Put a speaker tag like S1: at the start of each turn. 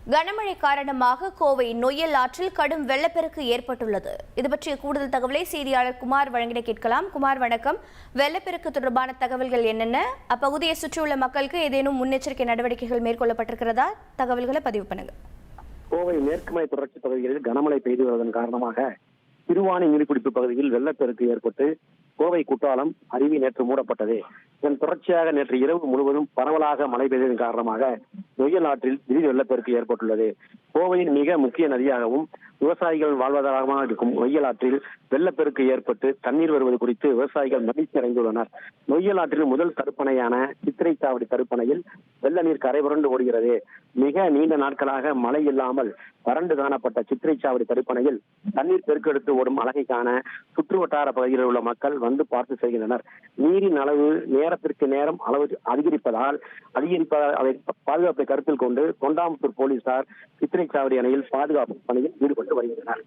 S1: கனமழை காரணமாக கோவை நொய்யல் ஆற்றில் கடும் வெள்ளப்பெருக்கு ஏற்பட்டுள்ளது. இது பற்றிய கூடுதல் தகவலை செய்தியாளர் குமார் வழங்கிட கேட்கலாம். குமார், வணக்கம். வெள்ளப்பெருக்கு தொடர்பான தகவல்கள் என்னென்ன? அப்பகுதியை சுற்றியுள்ள மக்களுக்கு ஏதேனும் முன்னெச்சரிக்கை நடவடிக்கைகள் மேற்கொள்ளப்பட்டிருக்கிறதா? தகவல்களை பதிவு பண்ணுங்க.
S2: கோவை மேற்குமலை தொடர்ச்சி பகுதிகளில் கனமழை பெய்து வருவதன் காரணமாக திருவாணி நீர்பிடிப்பு பகுதியில் வெள்ளப்பெருக்கு ஏற்பட்டு கோவை குற்றாலம் அருவி நேற்று மூடப்பட்டது. இதன் தொடர்ச்சியாக நேற்று இரவு முழுவதும் பரவலாக மழை பெய்ததன் காரணமாக நொய்யல் ஆற்றில் திடீர் வெள்ளப்பெருக்கு ஏற்பட்டுள்ளது. கோவையின் மிக முக்கிய நதியாகவும் விவசாயிகள் வாழ்வாதாரமாக இருக்கும் நொய்யல் ஆற்றில் வெள்ளப்பெருக்கு ஏற்பட்டு தண்ணீர் வருவது குறித்து விவசாயிகள் மகிழ்ச்சி அடைந்துள்ளனர். நொய்யல் ஆற்றின் முதல் தடுப்பணையான சித்திரை சாவடி தடுப்பணையில் வெள்ள நீர் கரைபுரண்டு ஓடுகிறது. மிக நீண்ட நாட்களாக மழை இல்லாமல் வறண்டு காணப்பட்ட சித்திரை சாவடி தடுப்பணையில் தண்ணீர் பெருக்கெடுத்து ஓடும் அழகை காண சுற்று வட்டார பகுதியில் உள்ள மக்கள் வந்து பார்த்து செல்கின்றனர். நீரின் அளவு நேரத்திற்கு நேரம் அளவு அதிகரிப்பதால் அதை பாதுகாப்பை கருத்தில் கொண்டு தொண்டாமுத்தூர் போலீசார் சித்திரை சாவடி அணையில் பாதுகாப்பு பணியில் ஈடுபட்டு வருகின்றனர்.